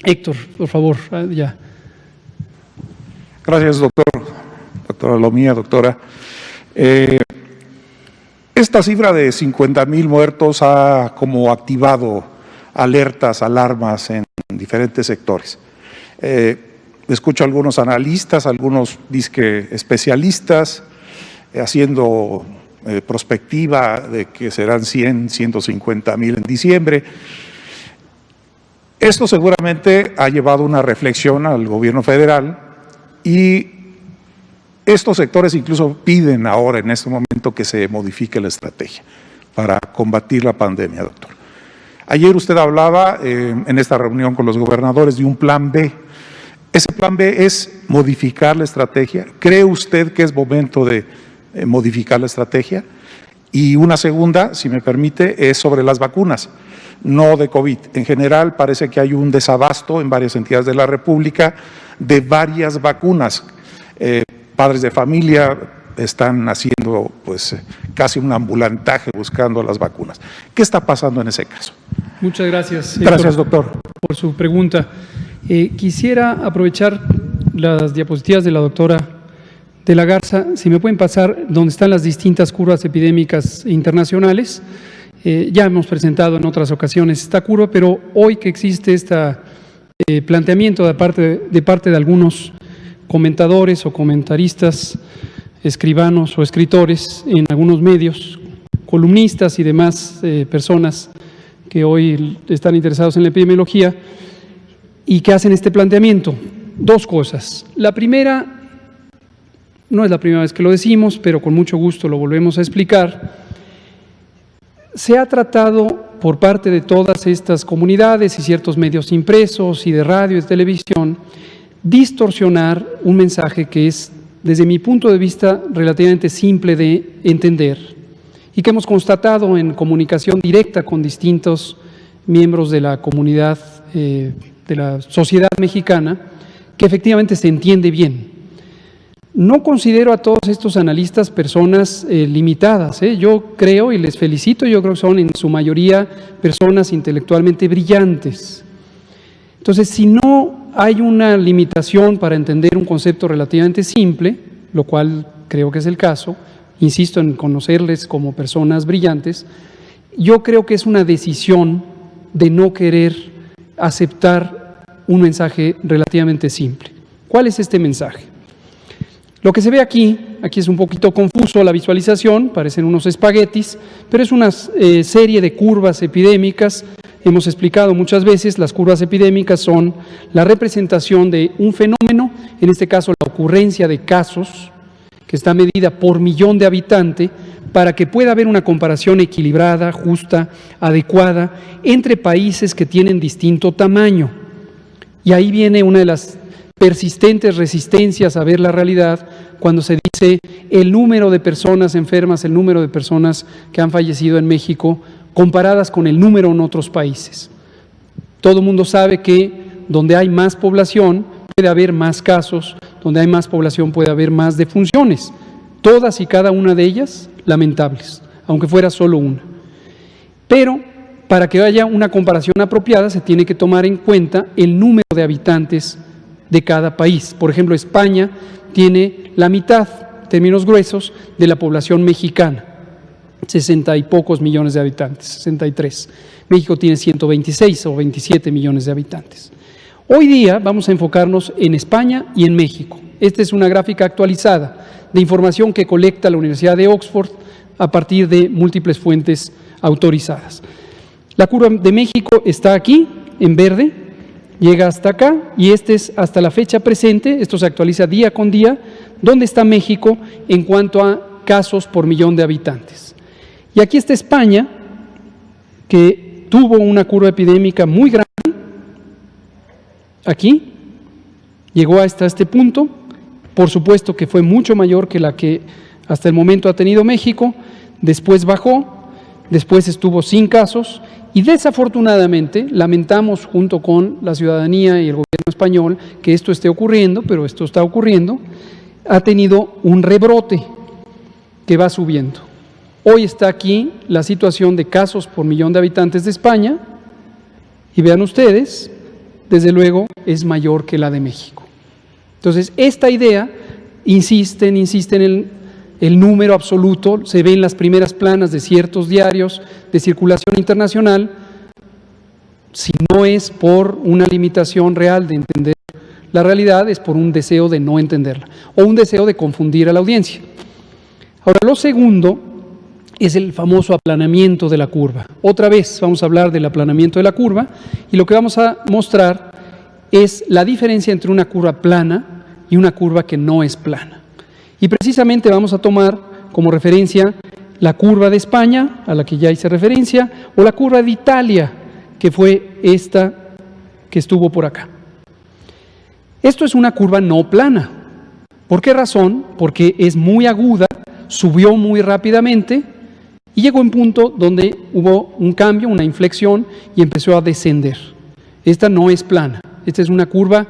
Héctor, por favor, ya. Gracias, doctor. Doctora Lomía, doctora. Esta cifra de 50,000 muertos ha como activado alertas, alarmas en diferentes sectores. Escucho a algunos analistas, algunos disque especialistas, haciendo prospectiva de que serán 100, 150,000 en diciembre. Esto seguramente ha llevado una reflexión al gobierno federal y estos sectores incluso piden ahora, en este momento, que se modifique la estrategia para combatir la pandemia, doctor. Ayer usted hablaba en esta reunión con los gobernadores de un plan B. ¿Ese plan B es modificar la estrategia? ¿Cree usted que es momento de modificar la estrategia? Y una segunda, si me permite, es sobre las vacunas, no de COVID. En general parece que hay un desabasto en varias entidades de la República de varias vacunas. Padres de familia están haciendo pues casi un ambulantaje buscando las vacunas. ¿Qué está pasando en ese caso? Muchas gracias. Gracias, doctor. Por su pregunta. Quisiera aprovechar las diapositivas de la doctora de la Garza, si me pueden pasar donde están las distintas curvas epidémicas internacionales. Ya hemos presentado en otras ocasiones esta curva, pero hoy que existe este planteamiento de parte de algunos comentadores o comentaristas, escribanos o escritores en algunos medios, columnistas y demás personas que hoy están interesados en la epidemiología y que hacen este planteamiento. Dos cosas. La primera, no es la primera vez que lo decimos, pero con mucho gusto lo volvemos a explicar. Se ha tratado por parte de todas estas comunidades y ciertos medios impresos y de radio y de televisión distorsionar un mensaje que es, desde mi punto de vista, relativamente simple de entender y que hemos constatado en comunicación directa con distintos miembros de la comunidad, de la sociedad mexicana, que efectivamente se entiende bien. No considero a todos estos analistas personas limitadas. Yo creo, y les felicito, yo creo que son en su mayoría personas intelectualmente brillantes. Entonces, si no hay una limitación para entender un concepto relativamente simple, lo cual creo que es el caso, insisto en conocerles como personas brillantes, yo creo que es una decisión de no querer aceptar un mensaje relativamente simple. ¿Cuál es este mensaje? Lo que se ve aquí es un poquito confuso la visualización, parecen unos espaguetis, pero es una serie de curvas epidémicas. Hemos explicado muchas veces, las curvas epidémicas son la representación de un fenómeno, en este caso la ocurrencia de casos, que está medida por millón de habitantes, para que pueda haber una comparación equilibrada, justa, adecuada, entre países que tienen distinto tamaño. Y ahí viene una de las persistentes resistencias a ver la realidad cuando se dice el número de personas enfermas, el número de personas que han fallecido en México, comparadas con el número en otros países. Todo el mundo sabe que donde hay más población puede haber más casos, donde hay más población puede haber más defunciones, todas y cada una de ellas lamentables, aunque fuera solo una. Pero para que haya una comparación apropiada se tiene que tomar en cuenta el número de habitantes de cada país. Por ejemplo, España tiene la mitad, en términos gruesos, de la población mexicana. 60 y pocos millones de habitantes, 63. México tiene 126 o 27 millones de habitantes. Hoy día vamos a enfocarnos en España y en México. Esta es una gráfica actualizada de información que colecta la Universidad de Oxford a partir de múltiples fuentes autorizadas. La curva de México está aquí, en verde, llega hasta acá y este es hasta la fecha presente, esto se actualiza día con día, ¿dónde está México en cuanto a casos por millón de habitantes? Y aquí está España, que tuvo una curva epidémica muy grande, aquí, llegó hasta este punto, por supuesto que fue mucho mayor que la que hasta el momento ha tenido México, después bajó, después estuvo sin casos y desafortunadamente lamentamos junto con la ciudadanía y el gobierno español que esto esté ocurriendo, pero esto está ocurriendo, ha tenido un rebrote que va subiendo. Hoy está aquí la situación de casos por millón de habitantes de España y vean ustedes, desde luego, es mayor que la de México. Entonces, esta idea, insisten en el número absoluto, se ve en las primeras planas de ciertos diarios de circulación internacional, si no es por una limitación real de entender la realidad, es por un deseo de no entenderla, o un deseo de confundir a la audiencia. Ahora, lo segundo es el famoso aplanamiento de la curva. Otra vez vamos a hablar del aplanamiento de la curva, y lo que vamos a mostrar es la diferencia entre una curva plana y una curva que no es plana. Y precisamente vamos a tomar como referencia la curva de España, a la que ya hice referencia, o la curva de Italia, que fue esta que estuvo por acá. Esto es una curva no plana. ¿Por qué razón? Porque es muy aguda, subió muy rápidamente y llegó a un punto donde hubo un cambio, una inflexión, y empezó a descender. Esta no es plana, esta es una curva,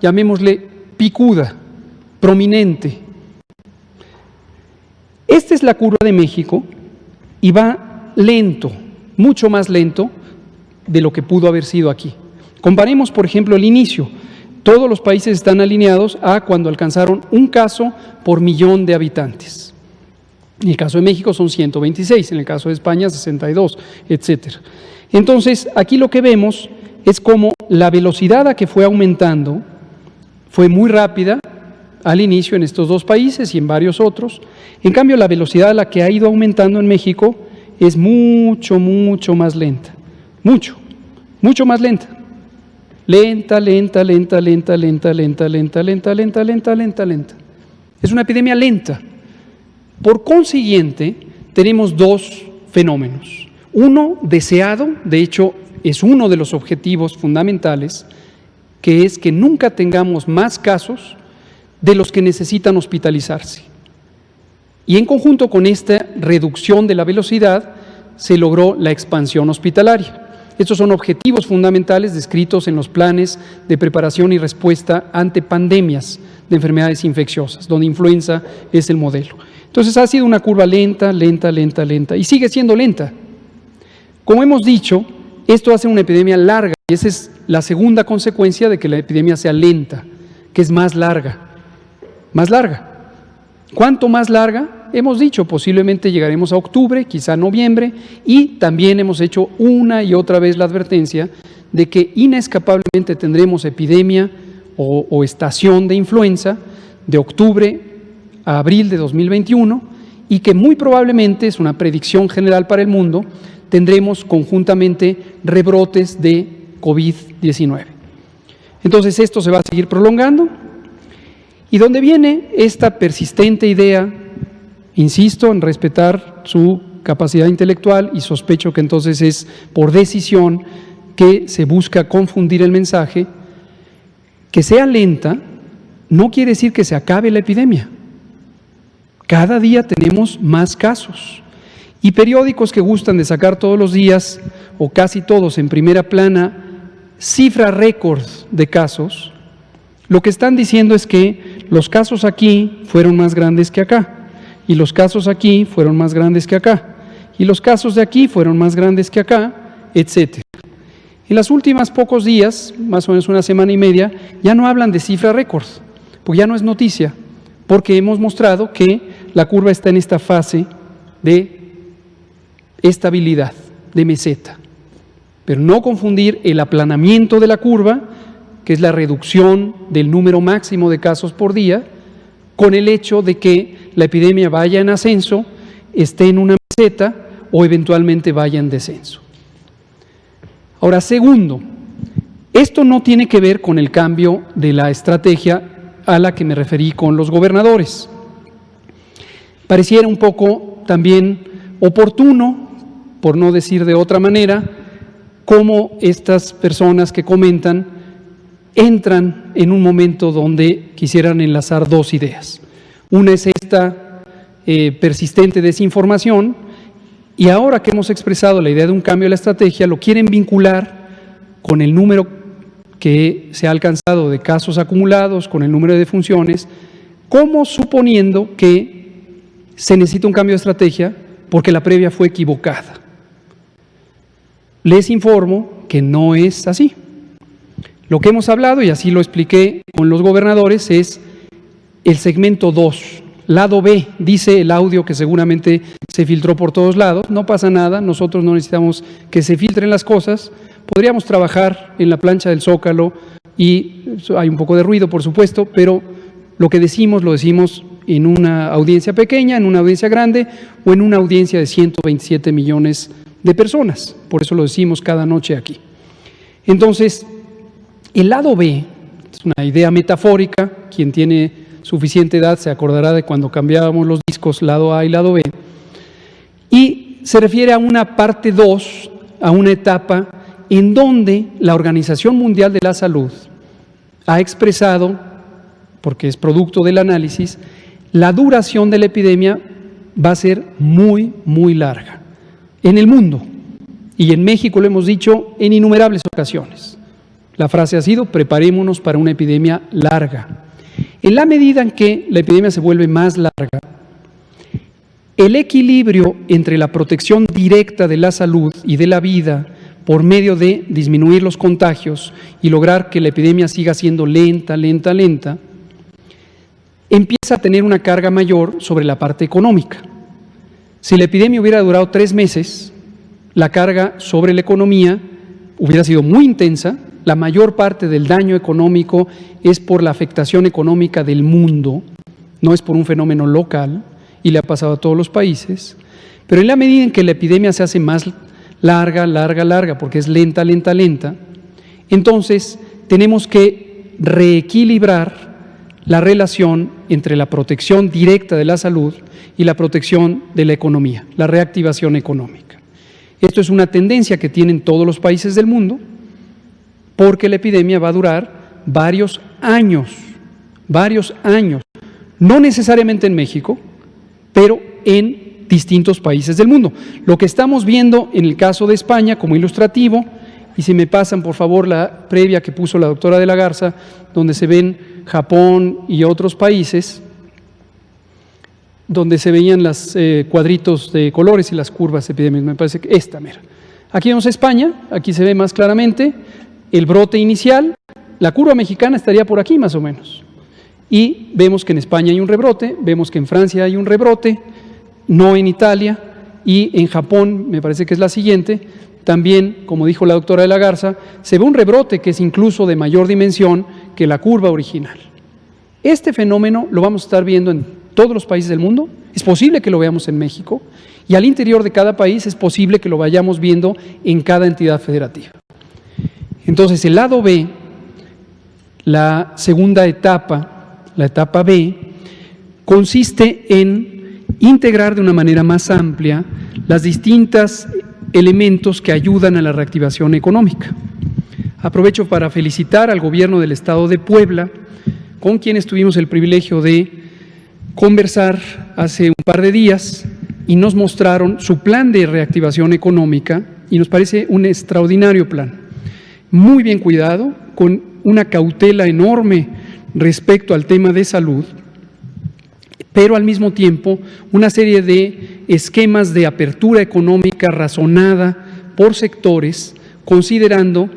llamémosle picuda, prominente. Esta es la curva de México y va lento, mucho más lento de lo que pudo haber sido aquí. Comparemos, por ejemplo, el inicio. Todos los países están alineados a cuando alcanzaron un caso por millón de habitantes. En el caso de México son 126, en el caso de España 62, etc. Entonces, aquí lo que vemos es cómo la velocidad a que fue aumentando fue muy rápida al inicio en estos dos países y en varios otros. En cambio, la velocidad a la que ha ido aumentando en México es mucho más lenta. Mucho más lenta. Lenta. Es una epidemia lenta. Por consiguiente, tenemos dos fenómenos. Uno deseado, de hecho, es uno de los objetivos fundamentales, que es que nunca tengamos más casos de los que necesitan hospitalizarse. Y en conjunto con esta reducción de la velocidad, se logró la expansión hospitalaria. Estos son objetivos fundamentales descritos en los planes de preparación y respuesta ante pandemias de enfermedades infecciosas, donde influenza es el modelo. Entonces ha sido una curva lenta, y sigue siendo lenta. Como hemos dicho, esto hace una epidemia larga, y esa es la segunda consecuencia de que la epidemia sea lenta, que es más larga. Más larga. ¿Cuánto más larga? Hemos dicho, posiblemente llegaremos a octubre, quizá noviembre, y también hemos hecho una y otra vez la advertencia de que inescapablemente tendremos epidemia o estación de influenza de octubre a abril de 2021, y que muy probablemente, es una predicción general para el mundo, tendremos conjuntamente rebrotes de COVID-19. Entonces esto se va a seguir prolongando, y donde viene esta persistente idea, insisto en respetar su capacidad intelectual, y sospecho que entonces es por decisión que se busca confundir el mensaje, que sea lenta no quiere decir que se acabe la epidemia. Cada día tenemos más casos, y periódicos que gustan de sacar todos los días, o casi todos en primera plana, cifra récord de casos. Lo que están diciendo es que los casos aquí fueron más grandes que acá, y los casos aquí fueron más grandes que acá, y los casos de aquí fueron más grandes que acá, etc. En las últimas pocos días, más o menos una semana y media, ya no hablan de cifra récord, porque ya no es noticia, porque hemos mostrado que la curva está en esta fase de estabilidad, de meseta. Pero no confundir el aplanamiento de la curva, que es la reducción del número máximo de casos por día, con el hecho de que la epidemia vaya en ascenso, esté en una meseta o eventualmente vaya en descenso. Ahora, segundo, esto no tiene que ver con el cambio de la estrategia a la que me referí con los gobernadores. Pareciera un poco también oportuno, por no decir de otra manera, cómo estas personas que comentan entran en un momento donde quisieran enlazar dos ideas. Una es esta persistente desinformación, y ahora que hemos expresado la idea de un cambio de la estrategia, lo quieren vincular con el número que se ha alcanzado de casos acumulados, con el número de defunciones, como suponiendo que se necesita un cambio de estrategia porque la previa fue equivocada. Les informo que no es así. Lo que hemos hablado, y así lo expliqué con los gobernadores, es el segmento 2, lado B, dice el audio que seguramente se filtró por todos lados. No pasa nada, nosotros no necesitamos que se filtren las cosas. Podríamos trabajar en la plancha del Zócalo y hay un poco de ruido, por supuesto, pero lo que decimos, lo decimos en una audiencia pequeña, en una audiencia grande o en una audiencia de 127 millones de personas. Por eso lo decimos cada noche aquí. Entonces, el lado B es una idea metafórica. Quien tiene suficiente edad se acordará de cuando cambiábamos los discos lado A y lado B. Y se refiere a una parte 2, a una etapa en donde la Organización Mundial de la Salud ha expresado, porque es producto del análisis, la duración de la epidemia va a ser muy, muy larga en el mundo. Y en México lo hemos dicho en innumerables ocasiones. La frase ha sido: preparémonos para una epidemia larga. En la medida en que la epidemia se vuelve más larga, el equilibrio entre la protección directa de la salud y de la vida por medio de disminuir los contagios y lograr que la epidemia siga siendo lenta, empieza a tener una carga mayor sobre la parte económica. Si la epidemia hubiera durado 3 meses, la carga sobre la economía hubiera sido muy intensa. La mayor parte del daño económico es por la afectación económica del mundo, no es por un fenómeno local, y le ha pasado a todos los países. Pero en la medida en que la epidemia se hace más larga, porque es lenta, entonces tenemos que reequilibrar la relación entre la protección directa de la salud y la protección de la economía, la reactivación económica. Esto es una tendencia que tienen todos los países del mundo, porque la epidemia va a durar varios años, no necesariamente en México, pero en distintos países del mundo. Lo que estamos viendo en el caso de España como ilustrativo, y si me pasan por favor la previa que puso la doctora de la Garza, donde se ven Japón y otros países, donde se veían los cuadritos de colores y las curvas epidémicas. Me parece que esta, mira. Aquí vemos España, aquí se ve más claramente el brote inicial. La curva mexicana estaría por aquí más o menos. Y vemos que en España hay un rebrote, vemos que en Francia hay un rebrote, no en Italia, y en Japón, me parece que es la siguiente, también, como dijo la doctora de la Garza, se ve un rebrote que es incluso de mayor dimensión que la curva original. Este fenómeno lo vamos a estar viendo en todos los países del mundo, es posible que lo veamos en México, y al interior de cada país es posible que lo vayamos viendo en cada entidad federativa. Entonces, el lado B, la segunda etapa, la etapa B, consiste en integrar de una manera más amplia las distintas elementos que ayudan a la reactivación económica. Aprovecho para felicitar al gobierno del estado de Puebla, con quienes tuvimos el privilegio de conversar hace un par de días y nos mostraron su plan de reactivación económica y nos parece un extraordinario plan, muy bien cuidado, con una cautela enorme respecto al tema de salud, pero al mismo tiempo una serie de esquemas de apertura económica razonada por sectores, considerando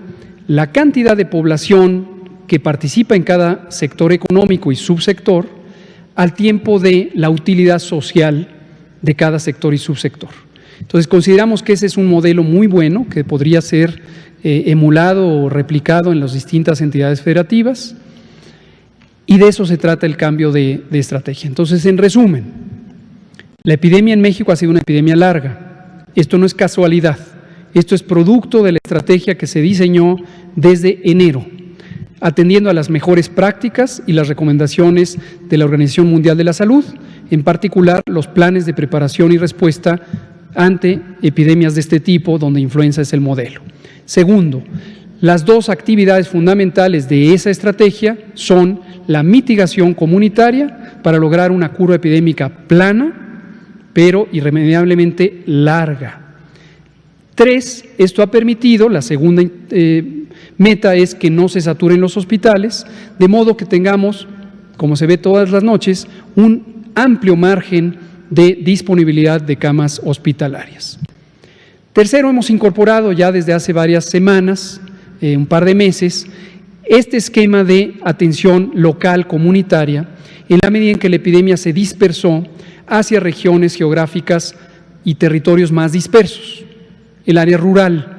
la cantidad de población que participa en cada sector económico y subsector, al tiempo de la utilidad social de cada sector y subsector. Entonces consideramos que ese es un modelo muy bueno que podría ser emulado o replicado en las distintas entidades federativas, y de eso se trata el cambio de estrategia. Entonces, en resumen, la epidemia en México ha sido una epidemia larga. Esto no es casualidad, esto es producto de la estrategia que se diseñó desde enero, atendiendo a las mejores prácticas y las recomendaciones de la Organización Mundial de la Salud, en particular los planes de preparación y respuesta ante epidemias de este tipo, donde influenza es el modelo. Segundo, las dos actividades fundamentales de esa estrategia son la mitigación comunitaria para lograr una curva epidémica plana, pero irremediablemente larga. 3, esto ha permitido, la segunda meta es que no se saturen los hospitales, de modo que tengamos, como se ve todas las noches, un amplio margen de disponibilidad de camas hospitalarias. Tercero, hemos incorporado ya desde hace varias semanas, un par de meses, este esquema de atención local comunitaria en la medida en que la epidemia se dispersó hacia regiones geográficas y territorios más dispersos. El área rural.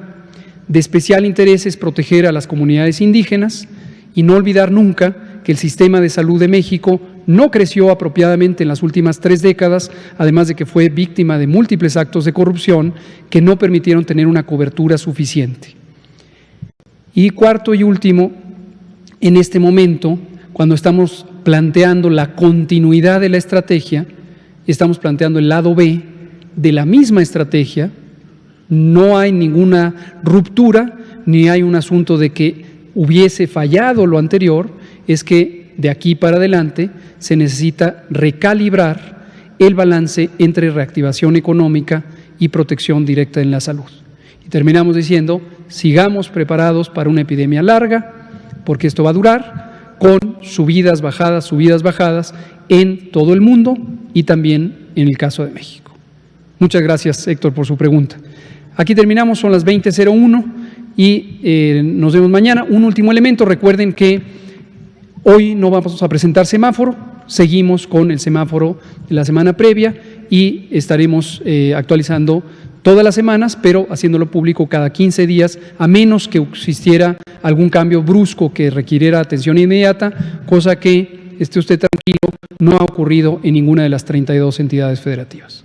De especial interés es proteger a las comunidades indígenas y no olvidar nunca que el sistema de salud de México no creció apropiadamente en las últimas 3 décadas, además de que fue víctima de múltiples actos de corrupción que no permitieron tener una cobertura suficiente. Y cuarto y último, en este momento, cuando estamos planteando la continuidad de la estrategia, estamos planteando el lado B de la misma estrategia. No hay ninguna ruptura, ni hay un asunto de que hubiese fallado lo anterior, es que de aquí para adelante se necesita recalibrar el balance entre reactivación económica y protección directa en la salud. Y terminamos diciendo, sigamos preparados para una epidemia larga, porque esto va a durar, con subidas, bajadas en todo el mundo y también en el caso de México. Muchas gracias, Héctor, por su pregunta. Aquí terminamos, son las 20:01 y nos vemos mañana. Un último elemento, recuerden que hoy no vamos a presentar semáforo, seguimos con el semáforo de la semana previa y estaremos actualizando todas las semanas, pero haciéndolo público cada 15 días, a menos que existiera algún cambio brusco que requiriera atención inmediata, cosa que, esté usted tranquilo, no ha ocurrido en ninguna de las 32 entidades federativas.